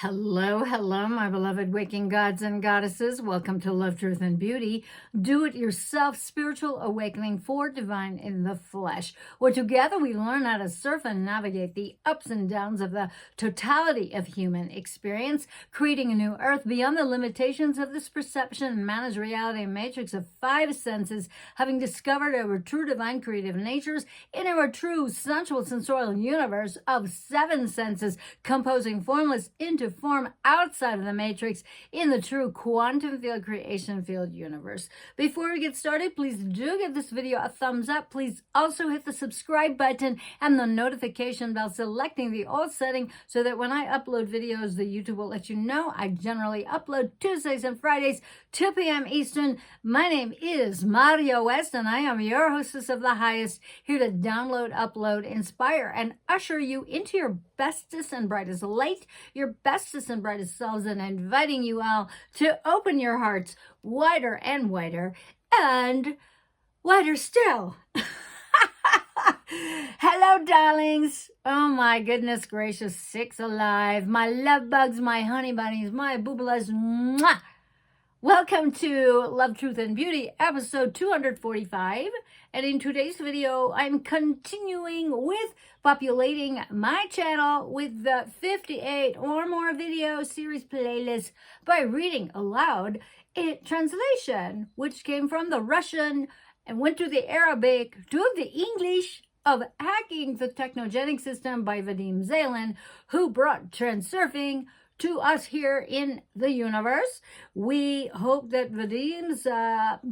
Hello, hello, my beloved waking gods and goddesses. Welcome to Love, Truth, and Beauty. Do it yourself, spiritual awakening for divine in the flesh, where together we learn how to surf and navigate the ups and downs of the totality of human experience, creating a new earth beyond the limitations of this perception and managed reality matrix of five senses, having discovered our true divine creative natures in our true sensual sensorial universe of seven senses, composing formless into form outside of the matrix in the true quantum field creation field universe. Before we get started, please do give this video a thumbs up. Please also hit the subscribe button and the notification bell, selecting the all setting so that when I upload videos, the YouTube will let you know. I generally upload Tuesdays and Fridays, 2 p.m. Eastern. My name is Maria West, and I am your hostess of the highest, here to download, upload, inspire, and usher you into your bestest and brightest light, your bestest and brightest selves, and inviting you all to open your hearts wider and wider and wider still. Hello, darlings. Oh my goodness gracious, six alive. My love bugs, my honey bunnies, my boobalas. Mwah! Welcome to Love, Truth, and Beauty, episode 245. And in today's video, I'm continuing with populating my channel with the 58 or more video series playlist by reading aloud a translation, which came from the Russian and went to the Arabic to the English of Hacking the Technogenic System by Vadim Zalin, who brought Transurfing to us here in the universe. We hope that Vadim's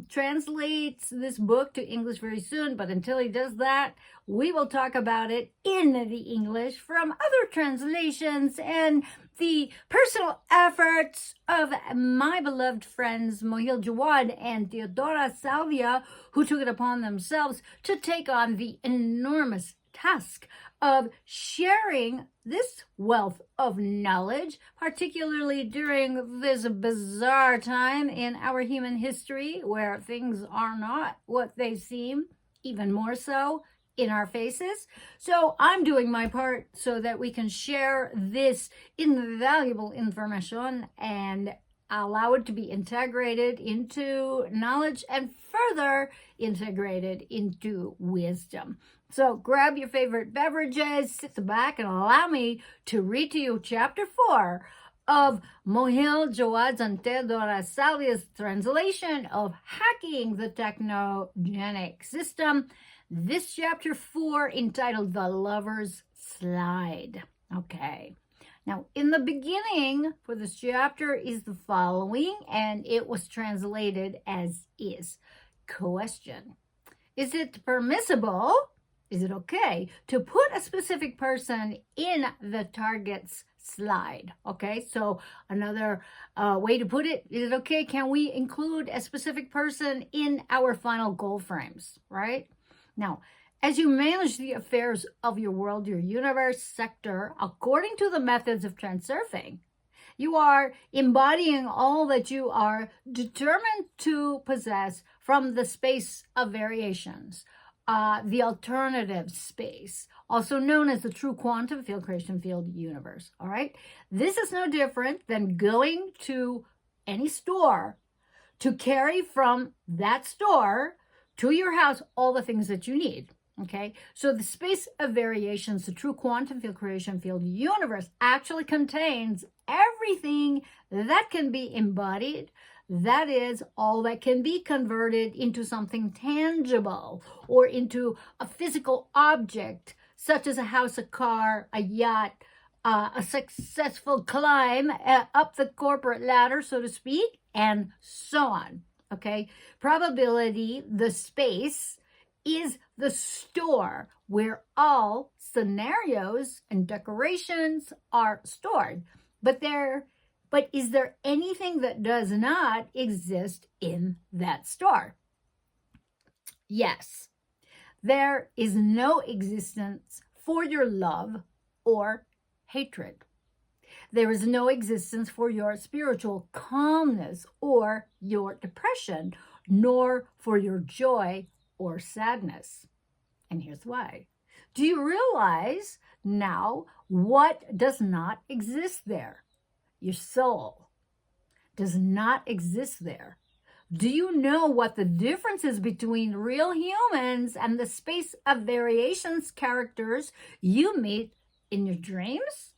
translates this book to English very soon, but until he does that, we will talk about it in the English from other translations and the personal efforts of my beloved friends Moheel, Jawad, and Teodora, Salvia, who took it upon themselves to take on the enormous task of sharing this wealth of knowledge, particularly during this bizarre time in our human history where things are not what they seem, even more so in our faces. So I'm doing my part so that we can share this invaluable information and allow it to be integrated into knowledge and further integrated into wisdom. So grab your favorite beverages, sit back, and allow me to read to you chapter 4 of Moheel, Jawad's, and Teodora Salvia's translation of Hacking the Technogenic System. This chapter 4 entitled The Lover's Slide. Okay. Now, in the beginning for this chapter is the following, and it was translated as is. Question: is it permissible? Is it okay to put a specific person in the target's slide? Okay, so another way to put it, is it okay? Can we include a specific person in our final goal frames, right? Now, as you manage the affairs of your world, your universe, sector, according to the methods of Transurfing, you are embodying all that you are determined to possess from the space of variations. The alternative space, also known as the true quantum field creation field universe. All right. This is no different than going to any store to carry from that store to your house all the things that you need. Okay. So the space of variations, the true quantum field creation field universe, actually contains everything that can be embodied. That is, all that can be converted into something tangible or into a physical object, such as a house, a car, a yacht, a successful climb up the corporate ladder, so to speak, and so on. Okay? Probability, the space, is the store where all scenarios and decorations are stored. But is there anything that does not exist in that store? Yes. There is no existence for your love or hatred. There is no existence for your spiritual calmness or your depression, nor for your joy or sadness. And here's why. Do you realize now what does not exist there? your soul, does not exist there. Do you know what the difference is between real humans and the space of variations characters you meet in your dreams?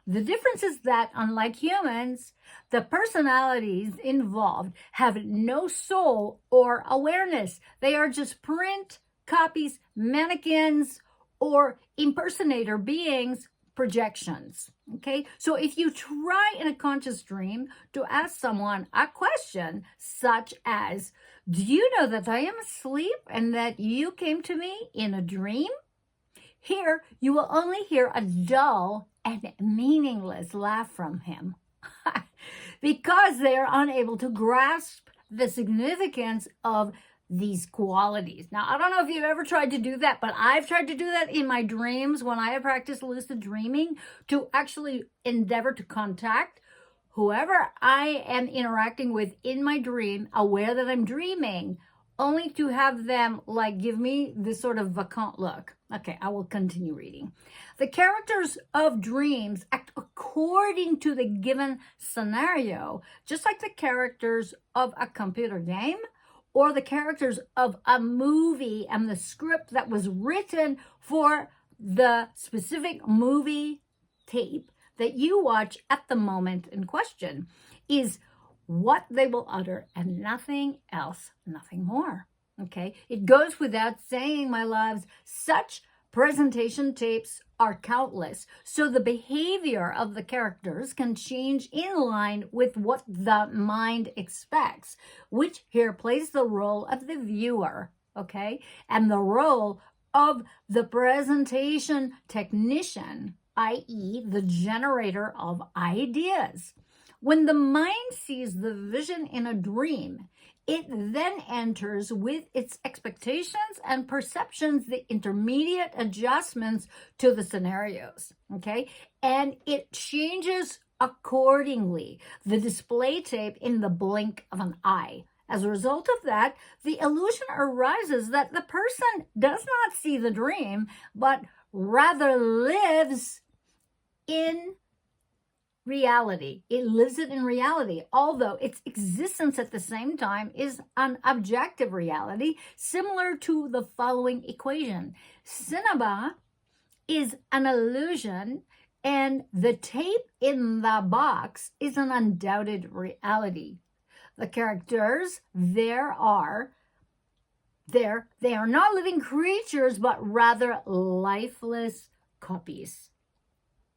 The difference is that, unlike humans, the personalities involved have no soul or awareness. They are just print copies, mannequins, or impersonator beings, projections. Okay, so if you try in a conscious dream to ask someone a question such as, do you know that I am asleep and that you came to me in a dream? Here, you will only hear a dull and meaningless laugh from him because they are unable to grasp the significance of these qualities. Now, I don't know if you've ever tried to do that, but I've tried to do that in my dreams when I have practiced lucid dreaming, to actually endeavor to contact whoever I am interacting with in my dream, aware that I'm dreaming, only to have them like give me this sort of vacant look. Okay, I will continue reading. The characters of dreams act according to the given scenario, just like the characters of a computer game or the characters of a movie and the script that was written for the specific movie tape that you watch at the moment in question is what they will utter and nothing else, nothing more. Okay, it goes without saying, my loves, such presentation tapes are countless, so the behavior of the characters can change in line with what the mind expects, which here plays the role of the viewer, okay, and the role of the presentation technician, i.e., the generator of ideas. When the mind sees the vision in a dream, it then enters with its expectations and perceptions the intermediate adjustments to the scenarios, okay? And it changes accordingly the display tape in the blink of an eye. As a result of that, the illusion arises that the person does not see the dream, but rather lives in reality. It lives it in reality, although its existence at the same time is an objective reality, similar to the following equation. Cinema is an illusion, and the tape in the box is an undoubted reality. The characters they are not living creatures, but rather lifeless copies.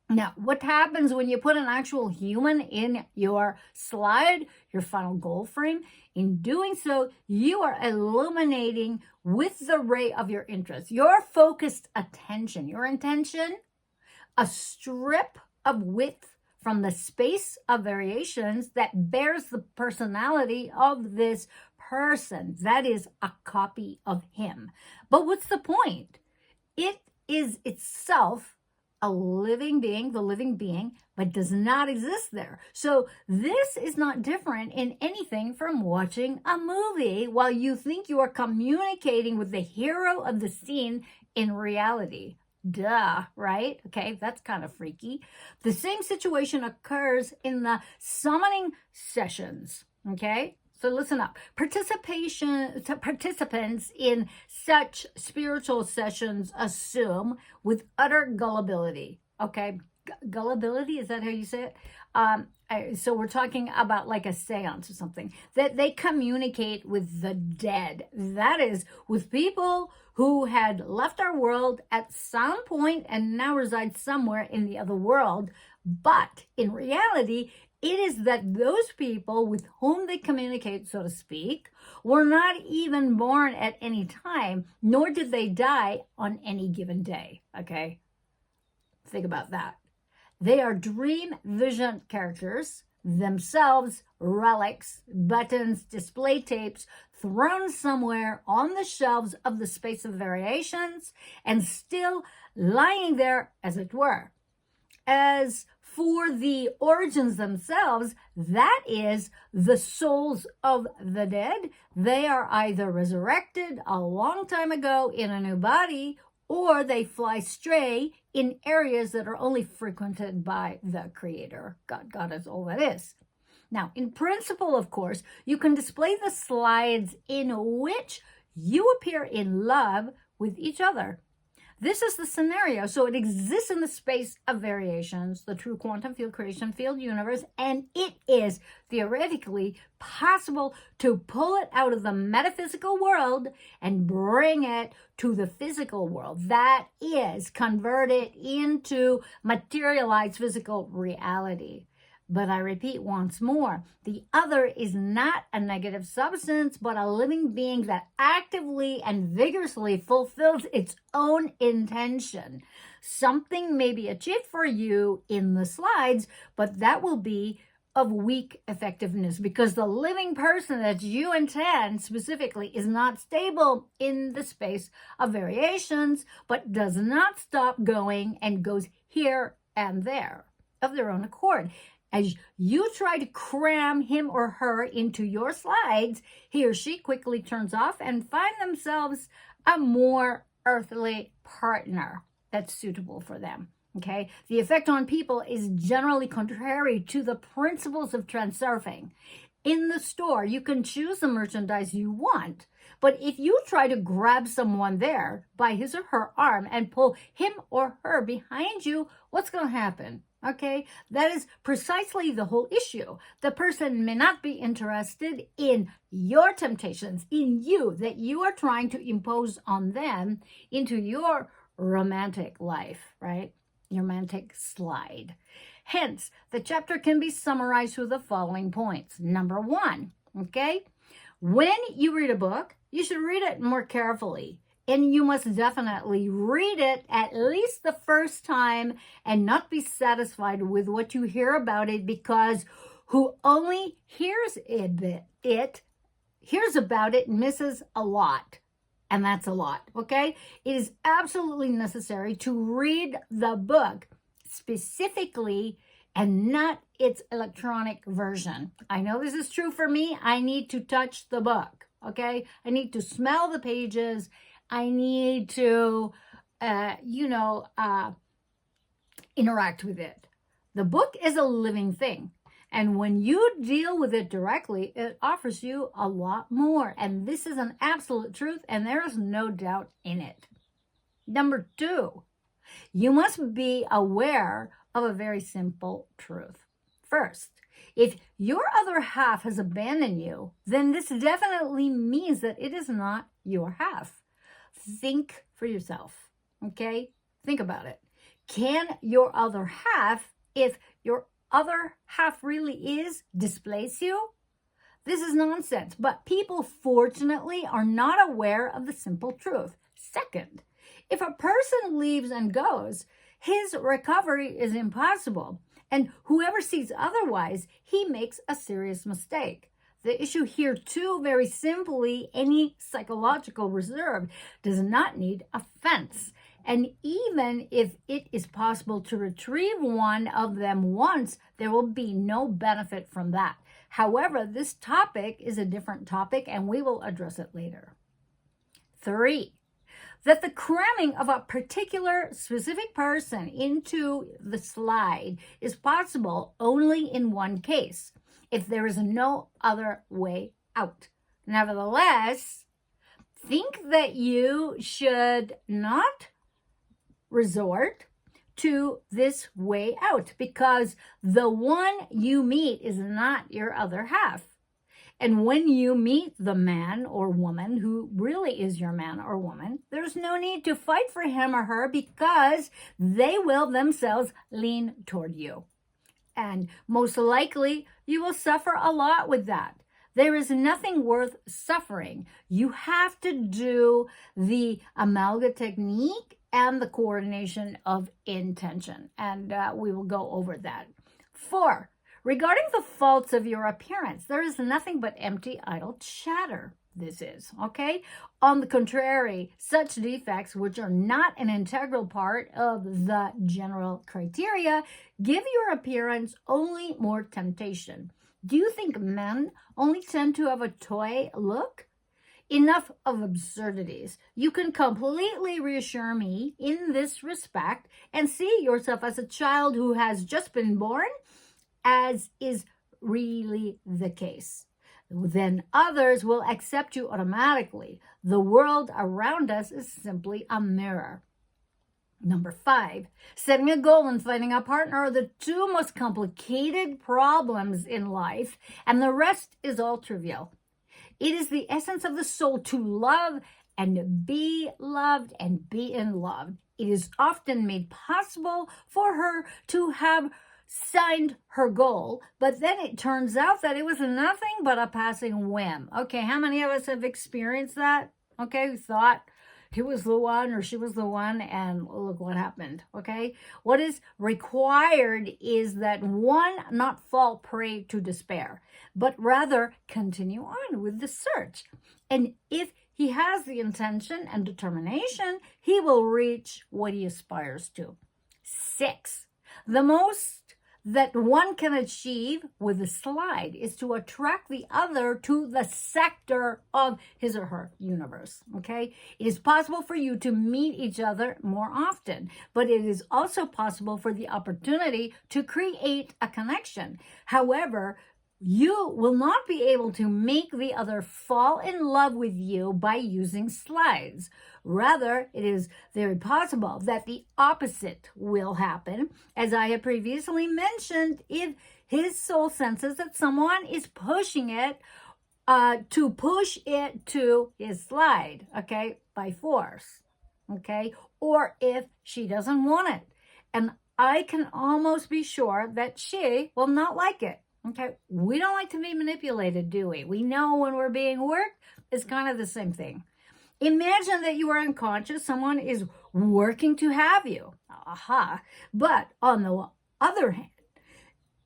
Now, what happens when you put an actual human in your slide, your final goal frame? In doing so, you are illuminating with the ray of your interest, your focused attention, your intention, a strip of width from the space of variations that bears the personality of this person. That is a copy of him. But what's the point? It is itself a living being, the living being, but does not exist there. So this is not different in anything from watching a movie while you think you are communicating with the hero of the scene in reality. Duh, right? Okay, that's kind of freaky. The same situation occurs in the summoning sessions, okay? So listen up. Participants in such spiritual sessions assume with utter gullibility. Okay, gullibility, is that how you say it? So we're talking about like a seance or something, that they communicate with the dead. That is, with people who had left our world at some point and now reside somewhere in the other world. But in reality, it is that those people with whom they communicate, so to speak, were not even born at any time, nor did they die on any given day, okay? Think about that. They are dream vision characters, themselves relics, buttons, display tapes, thrown somewhere on the shelves of the space of variations, and still lying there, as it were. As for the origins themselves, that is the souls of the dead. They are either resurrected a long time ago in a new body, or they fly stray in areas that are only frequented by the Creator. God is all that is. Now, in principle, of course, you can display the slides in which you appear in love with each other. This is the scenario. So it exists in the space of variations, the true quantum field creation field universe, and it is theoretically possible to pull it out of the metaphysical world and bring it to the physical world. That is, convert it into materialized physical reality. But I repeat once more, the other is not a negative substance, but a living being that actively and vigorously fulfills its own intention. Something may be achieved for you in the slides, but that will be of weak effectiveness because the living person that you intend specifically is not stable in the space of variations, but does not stop going and goes here and there of their own accord. As you try to cram him or her into your slides, he or she quickly turns off and find themselves a more earthly partner that's suitable for them. Okay, the effect on people is generally contrary to the principles of transurfing. In the store, you can choose the merchandise you want, but if you try to grab someone there by his or her arm and pull him or her behind you, what's going to happen? Okay, that is precisely the whole issue. The person may not be interested in your temptations, in you, that you are trying to impose on them into your romantic life, right? Your romantic slide. Hence, the chapter can be summarized with the following points. Number one, okay, when you read a book, you should read it more carefully. And you must definitely read it at least the first time and not be satisfied with what you hear about it, because who only hears hears about it misses a lot. And that's a lot, okay? It is absolutely necessary to read the book specifically and not its electronic version. I know this is true for me. I need to touch the book, okay? I need to smell the pages. I need to, interact with it. The book is a living thing. And when you deal with it directly, it offers you a lot more. And this is an absolute truth, and there is no doubt in it. Number two, you must be aware of a very simple truth. First, if your other half has abandoned you, then this definitely means that it is not your half. Think for yourself, okay? Think about it. Can your other half, if your other half really is, displace you? This is nonsense, but people fortunately are not aware of the simple truth. Second, if a person leaves and goes, his recovery is impossible, and whoever sees otherwise, he makes a serious mistake. The issue here, too, very simply, any psychological reserve does not need a fence. And even if it is possible to retrieve one of them once, there will be no benefit from that. However, this topic is a different topic, and we will address it later. 3, that the cramming of a particular specific person into the slide is possible only in one case, if there is no other way out. Nevertheless, think that you should not resort to this way out, because the one you meet is not your other half. And when you meet the man or woman who really is your man or woman, there's no need to fight for him or her, because they will themselves lean toward you. And most likely, you will suffer a lot with that. There is nothing worth suffering. You have to do the amalgam technique and the coordination of intention. And we will go over that. 4, regarding the faults of your appearance, there is nothing but empty, idle chatter. This is, okay? On the contrary, such defects, which are not an integral part of the general criteria, give your appearance only more temptation. Do you think men only tend to have a toy look? Enough of absurdities. You can completely reassure me in this respect and see yourself as a child who has just been born, as is really the case. Then others will accept you automatically. The world around us is simply a mirror. Number 5, setting a goal and finding a partner are the two most complicated problems in life, and the rest is all trivial. It is the essence of the soul to love and be loved and be in love. It is often made possible for her to have signed her goal, but then it turns out that it was nothing but a passing whim. Okay, how many of us have experienced that? Okay, we thought he was the one or she was the one, and look what happened. Okay, what is required is that one not fall prey to despair, but rather continue on with the search. And if he has the intention and determination, he will reach what he aspires to. 6, the most that one can achieve with a slide is to attract the other to the sector of his or her universe, okay? It is possible for you to meet each other more often, but it is also possible for the opportunity to create a connection. However, you will not be able to make the other fall in love with you by using slides. Rather, it is very possible that the opposite will happen. As I have previously mentioned, if his soul senses that someone is pushing it to push it to his slide, okay, by force, okay, or if she doesn't want it. And I can almost be sure that she will not like it. Okay, we don't like to be manipulated, do we? We know when we're being worked, it's kind of the same thing. Imagine that you are unconscious, someone is working to have you. Aha. But on the other hand,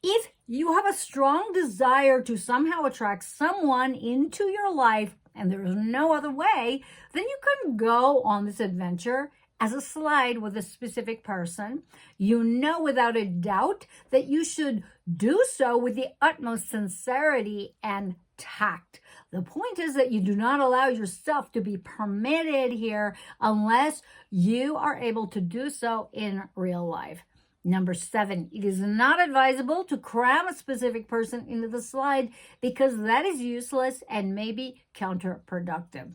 if you have a strong desire to somehow attract someone into your life and there is no other way, then you can go on this adventure as a slide with a specific person. You know without a doubt that you should do so with the utmost sincerity and tact. The point is that you do not allow yourself to be permitted here unless you are able to do so in real life. Number 7, it is not advisable to cram a specific person into the slide because that is useless and maybe counterproductive.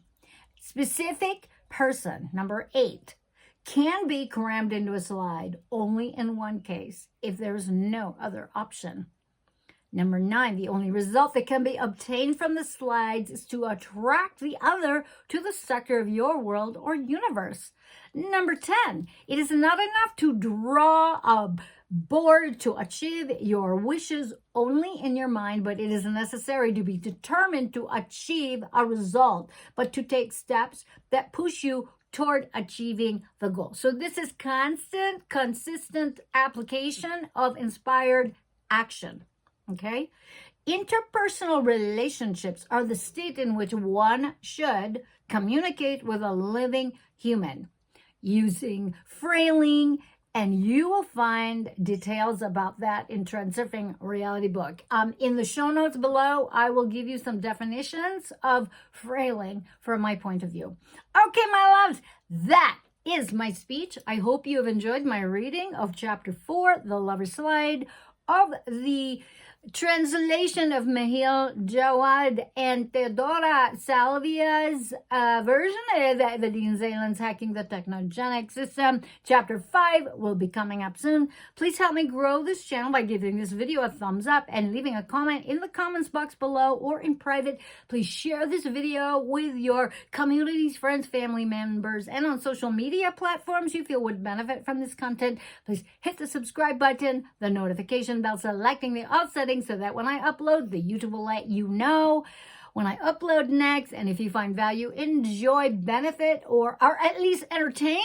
Specific person, number 8, can be crammed into a slide only in one case, if there is no other option. Number 9, the only result that can be obtained from the slides is to attract the other to the sector of your world or universe. Number 10, it is not enough to draw a board to achieve your wishes only in your mind, but it is necessary to be determined to achieve a result, but to take steps that push you toward achieving the goal. So this is constant, consistent application of inspired action. Okay? Interpersonal relationships are the state in which one should communicate with a living human using Frailing, and you will find details about that in Transurfing reality book. In the show notes below, I will give you some definitions of Frailing from my point of view. Okay, my loves, that is my speech. I hope you have enjoyed my reading of Chapter 4, The Lover Slide, of the translation of Moheel, Jawad, and Teodora Salvia's version of the Dean Zalen's Hacking the Technogenic System. Chapter 5 will be coming up soon. Please help me grow this channel by giving this video a thumbs up and leaving a comment in the comments box below or in private. Please share this video with your communities, friends, family members, and on social media platforms you feel would benefit from this content. Please hit the subscribe button, the notification bell, selecting the all settings so that when I upload, the YouTube will let you know when I upload next. And if you find value, enjoy, benefit, or are at least entertained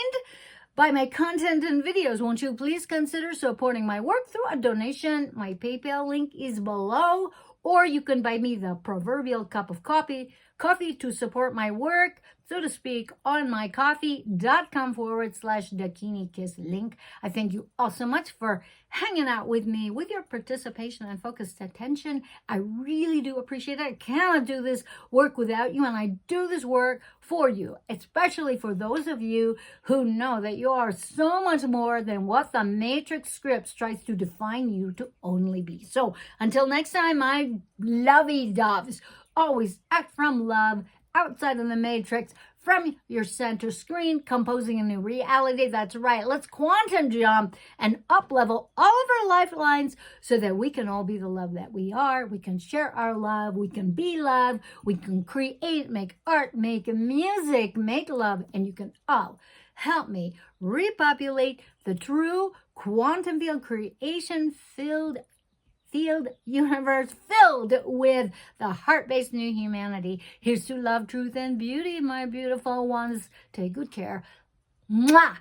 by my content and videos, won't you please consider supporting my work through a donation? My PayPal link is below, or you can buy me the proverbial cup of coffee coffee to support my work, so to speak, on my coffee.com/Dakini Kiss link. I thank you all so much for hanging out with me, with your participation and focused attention. I really do appreciate it. I cannot do this work without you, and I do this work for you, especially for those of you who know that you are so much more than what the Matrix scripts tries to define you to only be. So until next time, my lovey doves, always act from love, outside of the Matrix, from your center screen, composing a new reality. That's right. Let's quantum jump and up level all of our lifelines so that we can all be the love that we are. We can share our love. We can be love. We can create, make art, make music, make love, and you can all help me repopulate the true quantum field creation field universe filled with the heart-based new humanity. Here's to love, truth, and beauty, my beautiful ones. Take good care. Mwah!